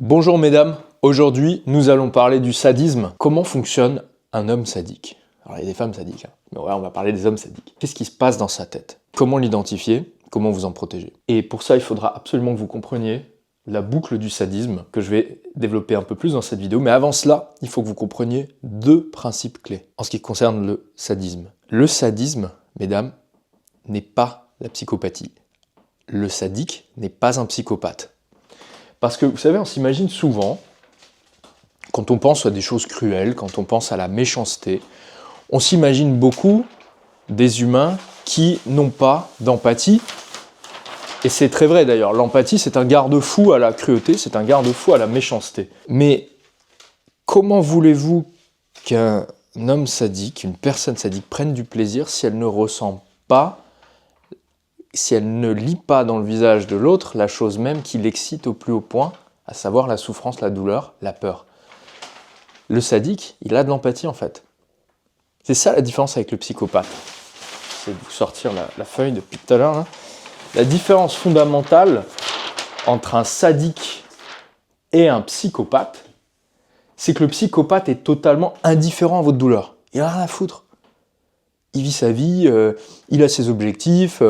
Bonjour mesdames, aujourd'hui nous allons parler du sadisme. Comment fonctionne un homme sadique? Alors il y a des femmes sadiques, mais ouais, on va parler des hommes sadiques. Qu'est-ce qui se passe dans sa tête? Comment l'identifier? Comment vous en protéger? Et pour ça il faudra absolument que vous compreniez la boucle du sadisme que je vais développer un peu plus dans cette vidéo. Mais avant cela, il faut que vous compreniez deux principes clés en ce qui concerne le sadisme. Le sadisme, mesdames, n'est pas la psychopathie. Le sadique n'est pas un psychopathe. Parce que, vous savez, on s'imagine souvent, quand on pense à des choses cruelles, quand on pense à la méchanceté, on s'imagine beaucoup des humains qui n'ont pas d'empathie. Et c'est très vrai d'ailleurs, l'empathie c'est un garde-fou à la cruauté, c'est un garde-fou à la méchanceté. Mais comment voulez-vous qu'un homme sadique, une personne sadique prenne du plaisir si elle ne ressent pas, si elle ne lit pas dans le visage de l'autre la chose même qui l'excite au plus haut point, à savoir la souffrance, la douleur, la peur. Le sadique, il a de l'empathie en fait. C'est ça la différence avec le psychopathe. Je vais vous sortir la feuille depuis tout à l'heure. Hein. La différence fondamentale entre un sadique et un psychopathe, c'est que le psychopathe est totalement indifférent à votre douleur. Il n'a rien à foutre. Il vit sa vie, il a ses objectifs.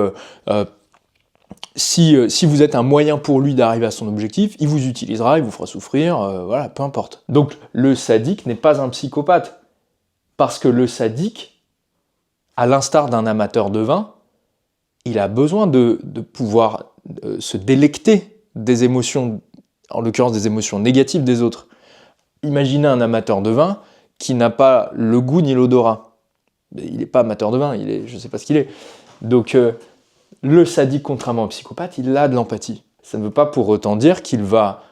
Si vous êtes un moyen pour lui d'arriver à son objectif, il vous utilisera, il vous fera souffrir, voilà, peu importe. Donc le sadique n'est pas un psychopathe. Parce que le sadique, à l'instar d'un amateur de vin, il a besoin de pouvoir se délecter des émotions, en l'occurrence des émotions négatives des autres. Imaginez un amateur de vin qui n'a pas le goût ni l'odorat. Il n'est pas amateur de vin, je ne sais pas ce qu'il est. Donc le sadique, contrairement au psychopathe, il a de l'empathie. Ça ne veut pas pour autant dire qu'il va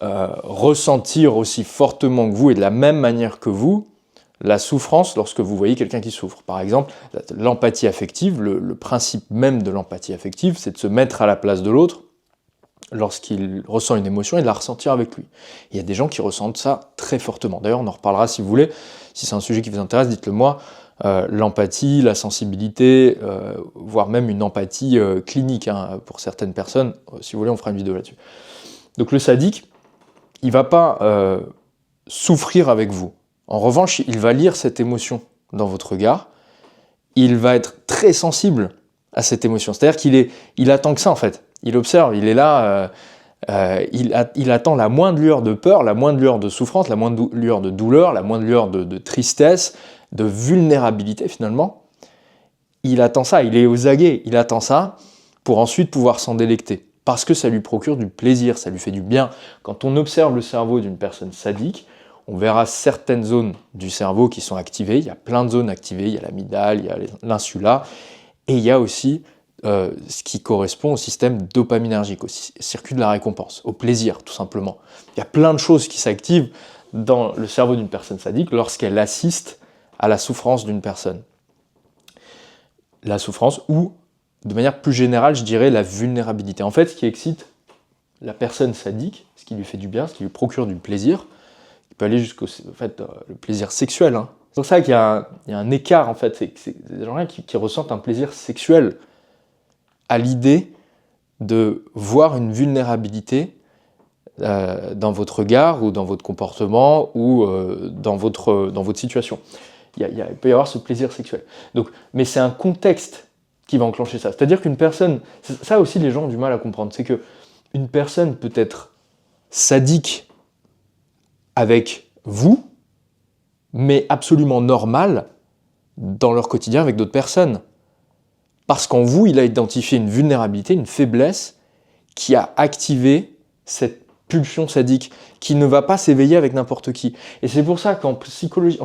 ressentir aussi fortement que vous et de la même manière que vous la souffrance lorsque vous voyez quelqu'un qui souffre. Par exemple, l'empathie affective, le principe même de l'empathie affective, c'est de se mettre à la place de l'autre lorsqu'il ressent une émotion et de la ressentir avec lui. Il y a des gens qui ressentent ça très fortement. D'ailleurs, on en reparlera si vous voulez. Si c'est un sujet qui vous intéresse, dites-le moi. L'empathie, la sensibilité, voire même une empathie clinique hein, pour certaines personnes. Si vous voulez, on fera une vidéo là-dessus. Donc le sadique, il ne va pas souffrir avec vous. En revanche, il va lire cette émotion dans votre regard, il va être très sensible à cette émotion. C'est-à-dire qu'il attend que ça en fait. Il observe, il est là, il attend la moindre lueur de peur, la moindre lueur de souffrance, la moindre lueur de douleur, la moindre lueur de tristesse, de vulnérabilité finalement. Il attend ça, il est aux aguets, il attend ça pour ensuite pouvoir s'en délecter. Parce que ça lui procure du plaisir, ça lui fait du bien. Quand on observe le cerveau d'une personne sadique, on verra certaines zones du cerveau qui sont activées. Il y a plein de zones activées. Il y a l'amygdale, il y a l'insula. Et il y a aussi ce qui correspond au système dopaminergique, au circuit de la récompense, au plaisir, tout simplement. Il y a plein de choses qui s'activent dans le cerveau d'une personne sadique lorsqu'elle assiste à la souffrance d'une personne. La souffrance ou, de manière plus générale, je dirais la vulnérabilité. En fait, ce qui excite la personne sadique, ce qui lui fait du bien, ce qui lui procure du plaisir, il peut aller jusqu'au le plaisir sexuel. Hein. C'est pour ça qu'il y a un écart, en fait. C'est des gens qui ressentent un plaisir sexuel à l'idée de voir une vulnérabilité dans votre regard ou dans votre comportement ou dans votre situation. Il peut y avoir ce plaisir sexuel. Donc, mais c'est un contexte qui va enclencher ça. C'est-à-dire qu'une personne... Ça aussi, les gens ont du mal à comprendre. C'est qu'une personne peut être sadique avec vous, mais absolument normal dans leur quotidien avec d'autres personnes. Parce qu'en vous, il a identifié une vulnérabilité, une faiblesse qui a activé cette pulsion sadique, qui ne va pas s'éveiller avec n'importe qui. Et c'est pour ça qu'en psychologie,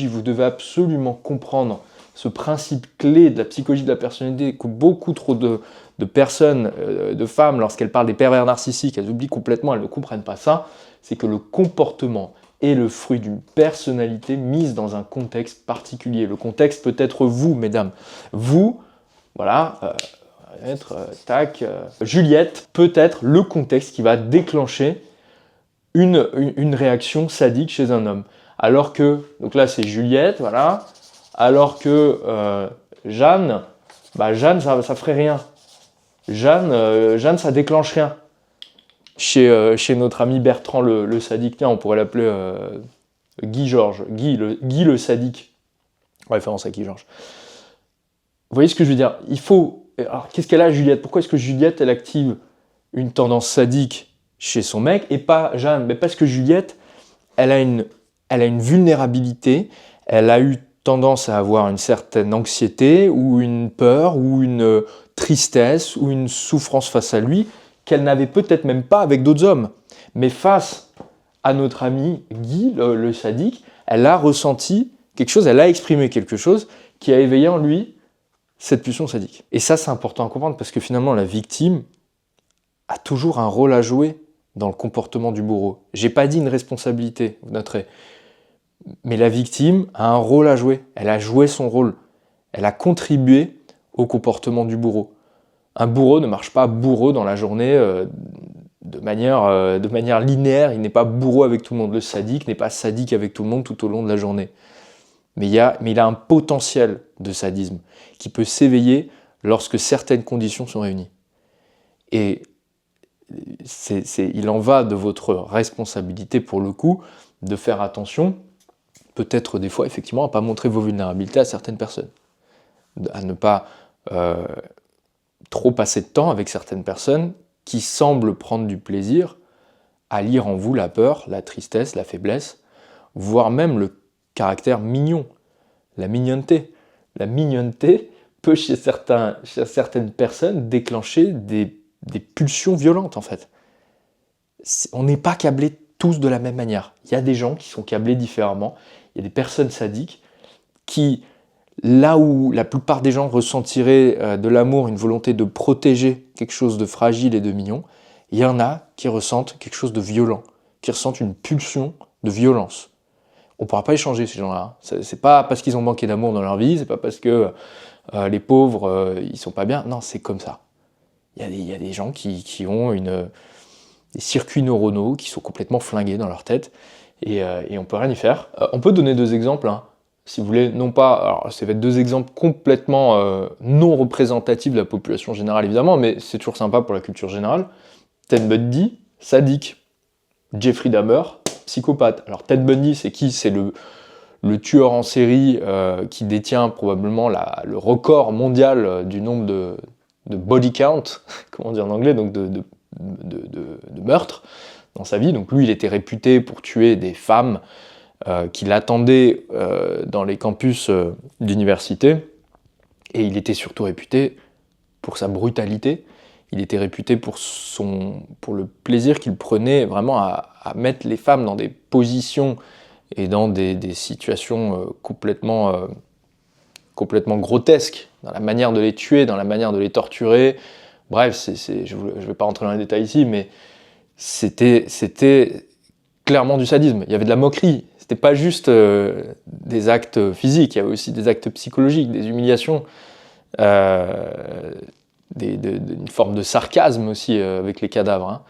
vous devez absolument comprendre ce principe clé de la psychologie de la personnalité que beaucoup trop de personnes, de femmes, lorsqu'elles parlent des pervers narcissiques, elles oublient complètement, elles ne comprennent pas ça, c'est que le comportement est le fruit d'une personnalité mise dans un contexte particulier. Le contexte peut être vous, mesdames. Vous, voilà, Juliette peut être le contexte qui va déclencher une réaction sadique chez un homme. Alors que, donc là c'est Juliette, voilà, alors que Jeanne, Jeanne ça ferait rien. Jeanne ça déclenche rien. chez notre ami Bertrand le sadique. Tiens, on pourrait l'appeler Guy Georges, Guy le sadique, en référence à Guy Georges. Vous voyez ce que je veux dire? Alors, qu'est-ce qu'elle a, Juliette? Pourquoi est-ce que Juliette, elle active une tendance sadique chez son mec et pas Jeanne? Mais parce que Juliette, elle a une vulnérabilité, elle a eu tendance à avoir une certaine anxiété ou une peur ou une tristesse ou une souffrance face à lui qu'elle n'avait peut-être même pas avec d'autres hommes. Mais face à notre ami Guy, le sadique, elle a ressenti quelque chose, elle a exprimé quelque chose qui a éveillé en lui cette pulsion sadique. Et ça, c'est important à comprendre parce que finalement, la victime a toujours un rôle à jouer dans le comportement du bourreau. J'ai pas dit une responsabilité, vous noterez. Mais la victime a un rôle à jouer. Elle a joué son rôle. Elle a contribué au comportement du bourreau. Un bourreau ne marche pas bourreau dans la journée de manière linéaire. Il n'est pas bourreau avec tout le monde. Le sadique n'est pas sadique avec tout le monde tout au long de la journée. Mais il a un potentiel de sadisme qui peut s'éveiller lorsque certaines conditions sont réunies. Et il en va de votre responsabilité pour le coup de faire attention, peut-être des fois effectivement à ne pas montrer vos vulnérabilités à certaines personnes, à ne pas trop passer de temps avec certaines personnes qui semblent prendre du plaisir à lire en vous la peur, la tristesse, la faiblesse, voire même le caractère mignon, la mignonneté. La mignonneté peut chez certaines personnes déclencher des pulsions violentes en fait. On n'est pas câblés tous de la même manière. Il y a des gens qui sont câblés différemment. Il y a des personnes sadiques qui, là où la plupart des gens ressentiraient de l'amour, une volonté de protéger quelque chose de fragile et de mignon, il y en a qui ressentent quelque chose de violent, qui ressentent une pulsion de violence. On ne pourra pas échanger ces gens-là. C'est pas parce qu'ils ont manqué d'amour dans leur vie, c'est pas parce que les pauvres, ils sont pas bien. Non, c'est comme ça. Il y a des gens qui ont des circuits neuronaux qui sont complètement flingués dans leur tête et on peut rien y faire. On peut donner 2 exemples, hein, si vous voulez, non pas, alors ça va être 2 exemples complètement non représentatifs de la population générale évidemment, mais c'est toujours sympa pour la culture générale. Ted Bundy, sadique. Jeffrey Dahmer, psychopathe. Alors Ted Bundy, c'est qui? C'est le tueur en série qui détient probablement le record mondial du nombre de body count, comment dire en anglais, donc de meurtres dans sa vie. Donc lui, il était réputé pour tuer des femmes qui l'attendaient dans les campus d'université, et il était surtout réputé pour sa brutalité. Il était réputé pour le plaisir qu'il prenait vraiment à mettre les femmes dans des positions et dans des situations complètement grotesques, dans la manière de les tuer, dans la manière de les torturer. Bref, je ne vais pas rentrer dans les détails ici, mais c'était clairement du sadisme. Il y avait de la moquerie. C'était pas juste des actes physiques, il y avait aussi des actes psychologiques, des humiliations, une forme de sarcasme aussi avec les cadavres. Hein.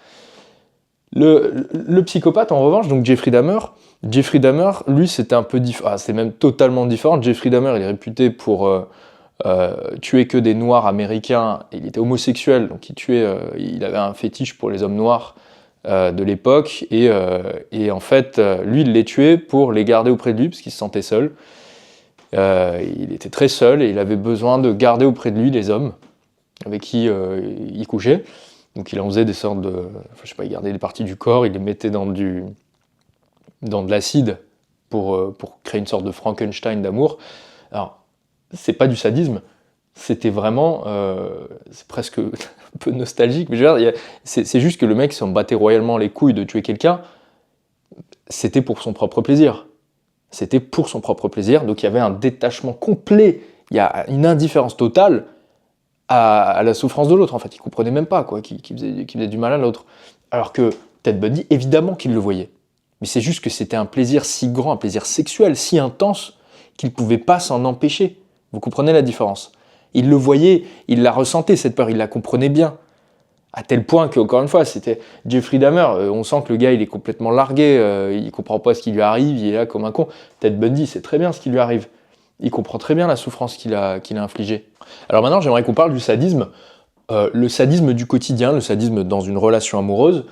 Le psychopathe, en revanche, donc Jeffrey Dahmer, lui, c'était un peu différent. C'est même totalement différent. Jeffrey Dahmer, il est réputé pour tuer que des Noirs américains. Il était homosexuel, donc il avait un fétiche pour les hommes noirs de l'époque. Et en fait, lui, il les tuait pour les garder auprès de lui, parce qu'il se sentait seul. Il était très seul et il avait besoin de garder auprès de lui les hommes avec qui il couchait. Donc il en faisait des sortes de... il gardait des parties du corps, il les mettait dans de l'acide pour créer une sorte de Frankenstein d'amour. Alors, c'est pas du sadisme, c'était vraiment... c'est presque un peu nostalgique, mais je veux dire, c'est juste que le mec s'en battait royalement les couilles de tuer quelqu'un, c'était pour son propre plaisir. C'était pour son propre plaisir, donc il y avait un détachement complet, il y a une indifférence totale à la souffrance de l'autre, en fait. Il comprenait même pas, quoi, qu'il faisait du mal à l'autre. Alors que Ted Bundy, évidemment qu'il le voyait. Mais c'est juste que c'était un plaisir si grand, un plaisir sexuel si intense, qu'il ne pouvait pas s'en empêcher. Vous comprenez la différence? Il le voyait, il la ressentait, cette peur, il la comprenait bien. À tel point que, encore une fois, c'était Jeffrey Dahmer, on sent que le gars, il est complètement largué, il comprend pas ce qui lui arrive, il est là comme un con. Ted Bundy, c'est très bien ce qui lui arrive. Il comprend très bien la souffrance qu'il a infligée. Alors maintenant, j'aimerais qu'on parle du sadisme, le sadisme du quotidien, le sadisme dans une relation amoureuse,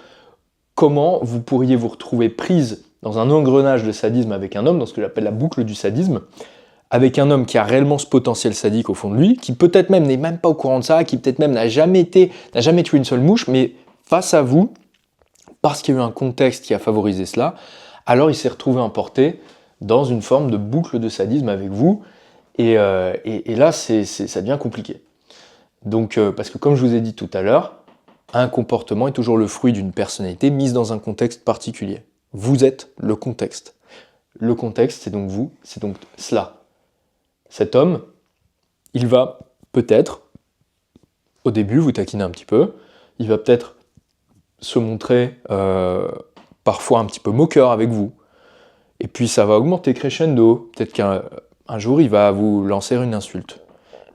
comment vous pourriez vous retrouver prise dans un engrenage de sadisme avec un homme, dans ce que j'appelle la boucle du sadisme, avec un homme qui a réellement ce potentiel sadique au fond de lui, qui peut-être même n'est même pas au courant de ça, qui peut-être même n'a jamais tué une seule mouche, mais face à vous, parce qu'il y a eu un contexte qui a favorisé cela, alors il s'est retrouvé emporté dans une forme de boucle de sadisme avec vous, et là, ça devient compliqué. Donc, parce que comme je vous ai dit tout à l'heure, un comportement est toujours le fruit d'une personnalité mise dans un contexte particulier. Vous êtes le contexte. Le contexte, c'est donc vous, c'est donc cela. Cet homme, il va peut-être, au début, vous taquiner un petit peu, il va peut-être se montrer parfois un petit peu moqueur avec vous, et puis ça va augmenter crescendo, peut-être qu'un jour il va vous lancer une insulte,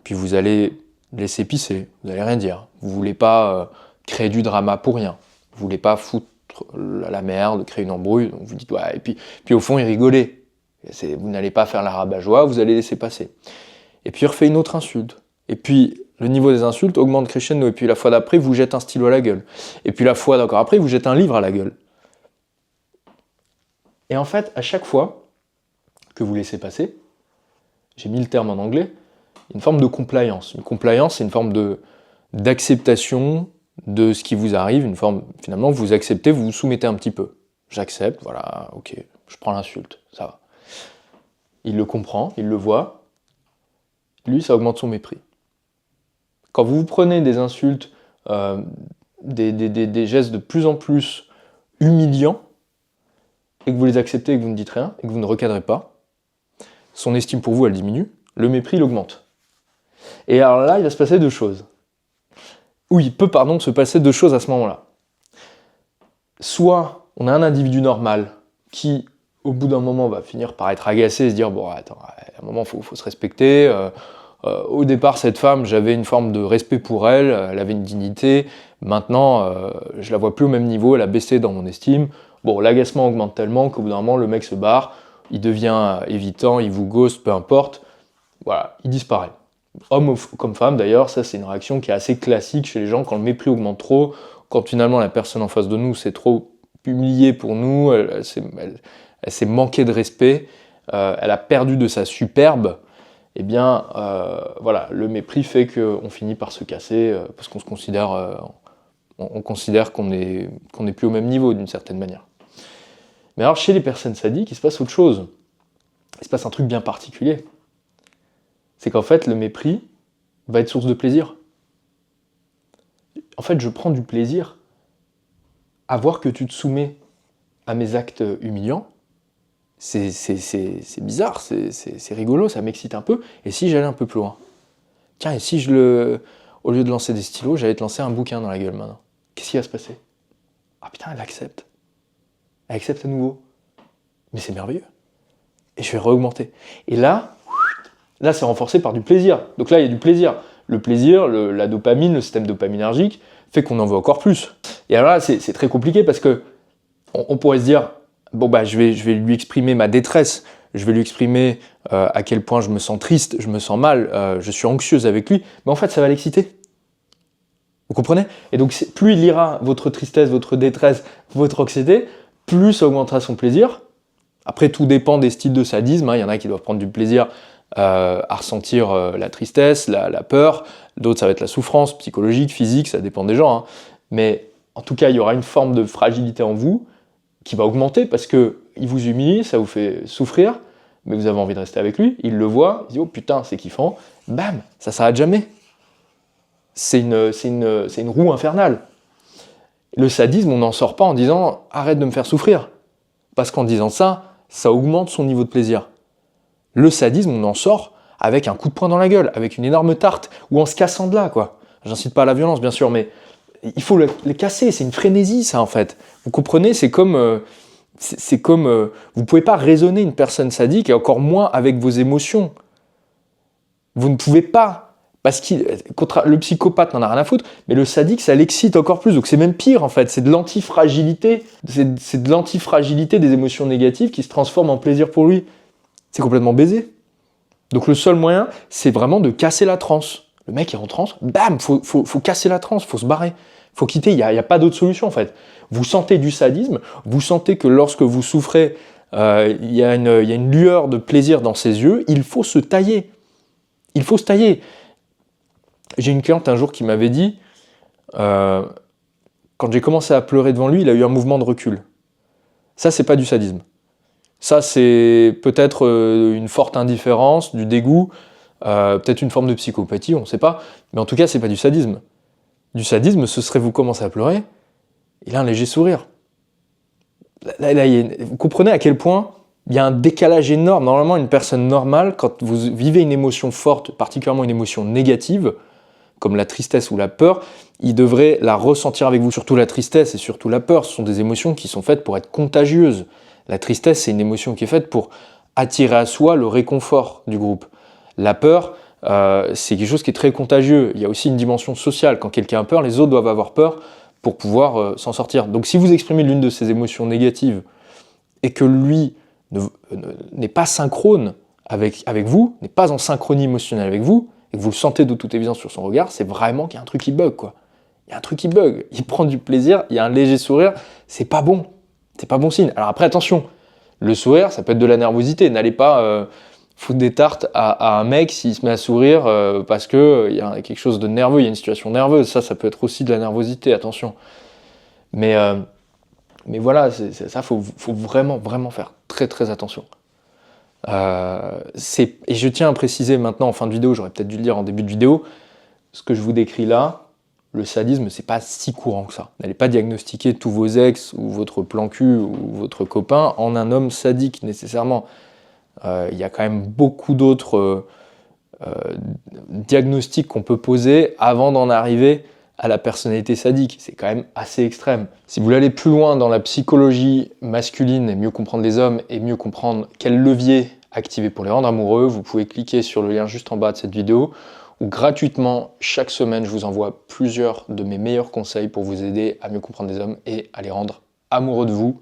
puis vous allez laisser pisser, vous n'allez rien dire, vous voulez pas créer du drama pour rien, vous voulez pas foutre la merde, créer une embrouille, donc vous dites ouais, et puis au fond il rigolait, vous n'allez pas faire la rabat-joie, vous allez laisser passer. Et puis il refait une autre insulte, et puis le niveau des insultes augmente crescendo, et puis la fois d'après, vous jette un stylo à la gueule. Et puis la fois d'encore après, vous jette un livre à la gueule. Et en fait, à chaque fois que vous laissez passer, j'ai mis le terme en anglais, une forme de compliance. Une compliance, c'est une forme d'acceptation de ce qui vous arrive, une forme, finalement, vous acceptez, vous vous soumettez un petit peu. J'accepte, voilà, ok, je prends l'insulte, ça va. Il le comprend, il le voit, lui, ça augmente son mépris. Quand vous prenez des insultes, des gestes de plus en plus humiliants, et que vous les acceptez et que vous ne dites rien, et que vous ne recadrez pas, son estime pour vous, elle diminue, le mépris, il augmente. Et alors là, il va se passer deux choses. Ou il peut, se passer deux choses à ce moment-là. Soit on a un individu normal qui, au bout d'un moment, va finir par être agacé et se dire « Bon, attends, à un moment, il faut se respecter. Au départ, cette femme, j'avais une forme de respect pour elle, elle avait une dignité. Maintenant, je la vois plus au même niveau, elle a baissé dans mon estime. Bon, l'agacement augmente tellement qu'au bout d'un moment, le mec se barre, il devient évitant, il vous ghost, peu importe. Voilà, il disparaît. Homme comme femme, d'ailleurs, ça c'est une réaction qui est assez classique chez les gens quand le mépris augmente trop, quand finalement la personne en face de nous s'est trop humiliée pour nous, elle s'est manquée de respect, elle a perdu de sa superbe. Eh bien, voilà, le mépris fait qu'on finit par se casser parce qu'on se considère, on considère qu'on n'est plus au même niveau d'une certaine manière. Mais alors, chez les personnes sadiques, il se passe autre chose. Il se passe un truc bien particulier. C'est qu'en fait, le mépris va être source de plaisir. En fait, je prends du plaisir à voir que tu te soumets à mes actes humiliants. C'est bizarre, c'est rigolo, ça m'excite un peu. Et si j'allais un peu plus loin? Tiens, et si au lieu de lancer des stylos, j'allais te lancer un bouquin dans la gueule maintenant? Qu'est-ce qui va se passer? Ah putain, elle accepte. Elle accepte à nouveau. Mais c'est merveilleux. Et je vais re-augmenter. Et là, c'est renforcé par du plaisir. Donc là, il y a du plaisir. Le plaisir, la dopamine, le système dopaminergique, fait qu'on en veut encore plus. Et alors là, c'est très compliqué parce que on pourrait se dire, bon bah je vais lui exprimer ma détresse, je vais lui exprimer à quel point je me sens triste, je me sens mal, je suis anxieuse avec lui, mais en fait ça va l'exciter. Vous comprenez? Et donc plus il lira votre tristesse, votre détresse, votre anxiété, plus ça augmentera son plaisir. Après tout dépend des styles de sadisme, hein. Il y en a qui doivent prendre du plaisir à ressentir la tristesse, la peur, d'autres ça va être la souffrance psychologique, physique, ça dépend des gens, hein. Mais en tout cas il y aura une forme de fragilité en vous qui va augmenter parce qu'il vous humilie, ça vous fait souffrir, mais vous avez envie de rester avec lui, il le voit, il dit « Oh putain, c'est kiffant », bam, ça s'arrête jamais. C'est une roue infernale. Le sadisme, on n'en sort pas en disant « Arrête de me faire souffrir », parce qu'en disant ça, ça augmente son niveau de plaisir. Le sadisme, on en sort avec un coup de poing dans la gueule, avec une énorme tarte, ou en se cassant de là, quoi. J'incite pas à la violence, bien sûr, mais il faut les casser, c'est une frénésie ça en fait. Vous comprenez, c'est comme vous pouvez pas raisonner une personne sadique et encore moins avec vos émotions. Vous ne pouvez pas, parce que le psychopathe n'en a rien à foutre, mais le sadique ça l'excite encore plus, donc c'est même pire en fait, c'est de l'antifragilité, c'est de l'antifragilité des émotions négatives qui se transforment en plaisir pour lui. C'est complètement baisé. Donc le seul moyen, c'est vraiment de casser la transe. Le mec est en transe, bam, faut casser la transe, faut se barrer. Faut quitter, il n'y a pas d'autre solution en fait. Vous sentez du sadisme, vous sentez que lorsque vous souffrez, il y a une lueur de plaisir dans ses yeux, il faut se tailler. Il faut se tailler. J'ai une cliente un jour qui m'avait dit, quand j'ai commencé à pleurer devant lui, il a eu un mouvement de recul. Ça, c'est pas du sadisme. Ça, c'est peut-être une forte indifférence, du dégoût, peut-être une forme de psychopathie, on ne sait pas. Mais en tout cas, c'est pas du sadisme. Du sadisme, ce serait vous commencer à pleurer, il a un léger sourire. Vous comprenez à quel point il y a un décalage énorme. Normalement, une personne normale, quand vous vivez une émotion forte, particulièrement une émotion négative, comme la tristesse ou la peur, il devrait la ressentir avec vous. Surtout la tristesse et surtout la peur, ce sont des émotions qui sont faites pour être contagieuses. La tristesse, c'est une émotion qui est faite pour attirer à soi le réconfort du groupe. La peur, c'est quelque chose qui est très contagieux. Il y a aussi une dimension sociale. Quand quelqu'un a peur, les autres doivent avoir peur pour pouvoir s'en sortir. Donc si vous exprimez l'une de ces émotions négatives et que lui n'est pas synchrone avec vous, n'est pas en synchronie émotionnelle avec vous, et que vous le sentez de toute évidence sur son regard, c'est vraiment qu'il y a un truc qui bug, quoi. Il y a un truc qui bug. Il prend du plaisir, il y a un léger sourire, c'est pas bon. C'est pas bon signe. Alors après, attention, le sourire, ça peut être de la nervosité. N'allez pas foutre des tartes à un mec s'il se met à sourire parce qu'il y a quelque chose de nerveux, il y a une situation nerveuse. Ça peut être aussi de la nervosité, attention. Mais voilà, ça, faut vraiment, vraiment faire très, très attention. Et je tiens à préciser maintenant en fin de vidéo, j'aurais peut-être dû le dire en début de vidéo, ce que je vous décris là, le sadisme, c'est pas si courant que ça. N'allez pas diagnostiquer tous vos ex ou votre plan cul ou votre copain en un homme sadique nécessairement. Il y a quand même beaucoup d'autres diagnostics qu'on peut poser avant d'en arriver à la personnalité sadique. C'est quand même assez extrême. Si vous voulez aller plus loin dans la psychologie masculine et mieux comprendre les hommes et mieux comprendre quel levier activer pour les rendre amoureux, vous pouvez cliquer sur le lien juste en bas de cette vidéo où gratuitement, chaque semaine, je vous envoie plusieurs de mes meilleurs conseils pour vous aider à mieux comprendre les hommes et à les rendre amoureux de vous.